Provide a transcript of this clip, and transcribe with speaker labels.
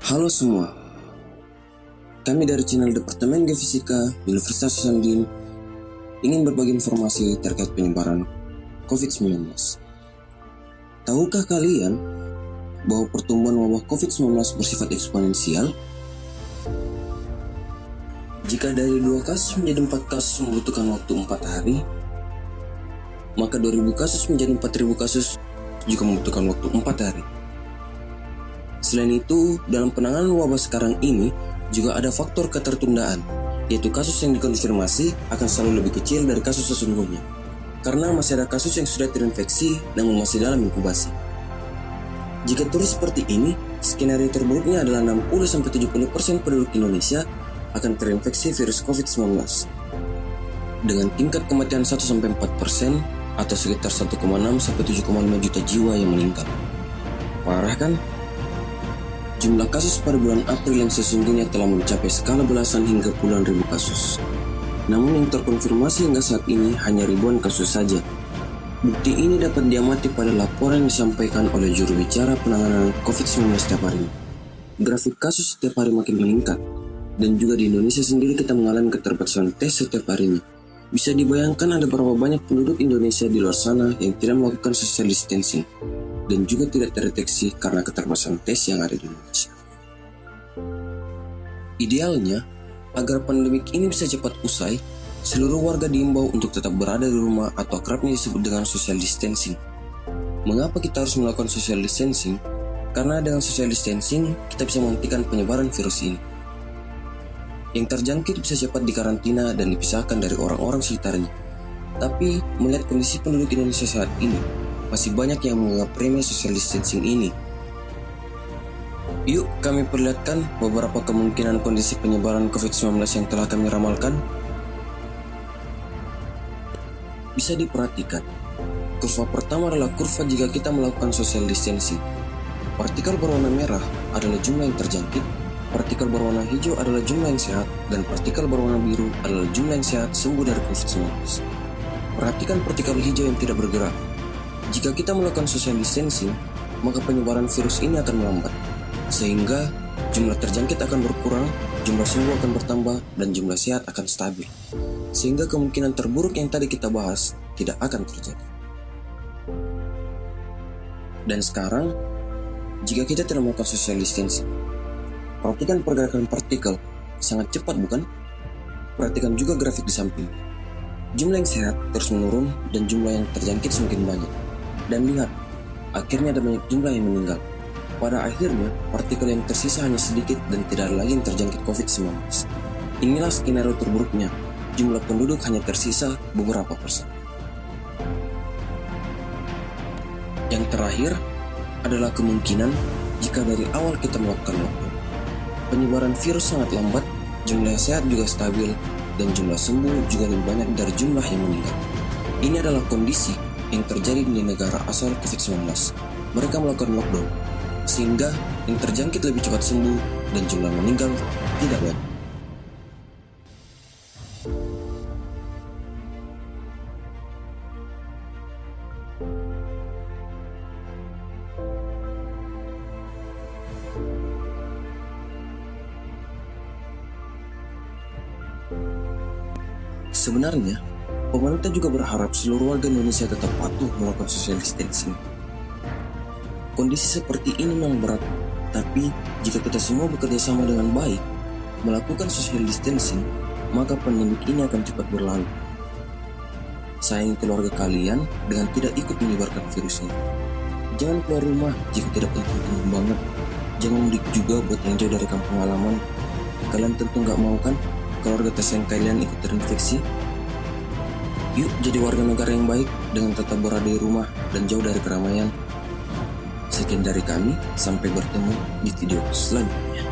Speaker 1: Halo semua, kami dari channel Departemen Geofisika Universitas Hasanuddin ingin berbagi informasi terkait penyebaran COVID-19. Tahukah kalian bahwa pertumbuhan wabah COVID-19 bersifat eksponensial? Jika dari 2 kasus menjadi 4 kasus membutuhkan waktu 4 hari, maka 2000 kasus menjadi 4000 kasus juga membutuhkan waktu 4 hari. Selain itu, dalam penanganan wabah sekarang ini juga ada faktor ketertundaan, yaitu kasus yang dikonfirmasi akan selalu lebih kecil dari kasus sesungguhnya, karena masih ada kasus yang sudah terinfeksi namun masih dalam inkubasi. Jika terus seperti ini, skenario terburuknya adalah 60-70% penduduk Indonesia akan terinfeksi virus COVID-19, dengan tingkat kematian 1-4% atau sekitar 1,6-7,5 juta jiwa yang meninggal. Parah kan? Jumlah kasus pada bulan April yang sesungguhnya telah mencapai skala belasan hingga puluhan ribu kasus. Namun yang terkonfirmasi hingga saat ini hanya ribuan kasus saja. Bukti ini dapat diamati pada laporan yang disampaikan oleh juru bicara penanganan COVID-19 setiap hari. Grafik kasus setiap hari makin meningkat, dan juga di Indonesia sendiri kita mengalami keterbatasan tes setiap harinya. Bisa dibayangkan ada berapa banyak penduduk Indonesia di luar sana yang tidak melakukan social distancing dan juga tidak terdeteksi karena keterbatasan tes yang ada di Indonesia. Idealnya, agar pandemik ini bisa cepat usai, seluruh warga diimbau untuk tetap berada di rumah atau kerapnya disebut dengan social distancing. Mengapa kita harus melakukan social distancing? Karena dengan social distancing, kita bisa menghentikan penyebaran virus ini. Yang terjangkit bisa cepat dikarantina dan dipisahkan dari orang-orang sekitarnya. Tapi, melihat kondisi penduduk Indonesia saat ini, masih banyak yang menganggap remeh social distancing ini. Yuk kami perlihatkan beberapa kemungkinan kondisi penyebaran COVID-19 yang telah kami ramalkan. Bisa diperhatikan, kurva pertama adalah kurva jika kita melakukan social distancing. Partikel berwarna merah adalah jumlah yang terjangkit, partikel berwarna hijau adalah jumlah yang sehat, dan partikel berwarna biru adalah jumlah yang sehat sembuh dari COVID-19. Perhatikan partikel hijau yang tidak bergerak. Jika kita melakukan social distancing, maka penyebaran virus ini akan melambat, sehingga jumlah terjangkit akan berkurang, jumlah sembuh akan bertambah, dan jumlah sehat akan stabil. Sehingga kemungkinan terburuk yang tadi kita bahas tidak akan terjadi. Dan sekarang, jika kita tidak melakukan social distancing, perhatikan pergerakan partikel, sangat cepat bukan? Perhatikan juga grafik di samping. Jumlah yang sehat terus menurun dan jumlah yang terjangkit semakin banyak. Dan lihat, akhirnya ada banyak jumlah yang meninggal. Pada akhirnya, partikel yang tersisa hanya sedikit dan tidak ada lagi yang terjangkit COVID-19. Inilah skenario terburuknya, jumlah penduduk hanya tersisa beberapa persen. Yang terakhir adalah kemungkinan jika dari awal kita melakukan lockdown. Penyebaran virus sangat lambat, jumlah sehat juga stabil, dan jumlah sembuh juga lebih banyak dari jumlah yang meninggal. Ini adalah kondisi yang terjadi di negara asal COVID-19. Mereka melakukan lockdown, sehingga yang terjangkit lebih cepat sembuh dan jumlah meninggal tidak banyak. Sebenarnya, pemerintah juga berharap seluruh warga Indonesia tetap patuh melakukan social distancing. Kondisi seperti ini memang berat, tapi jika kita semua bekerja sama dengan baik, melakukan social distancing, maka pandemik ini akan cepat berlalu. Sayangi keluarga kalian dengan tidak ikut menyebarkan virus ini. Jangan keluar rumah jika tidak penting-penting banget. Jangan mudik juga buat yang jauh dari kampung halaman. Kalian tentu nggak mau kan keluarga tersayang kalian ikut terinfeksi? Yuk jadi warga negara yang baik dengan tetap berada di rumah dan jauh dari keramaian. Sekian dari kami, sampai bertemu di video selanjutnya.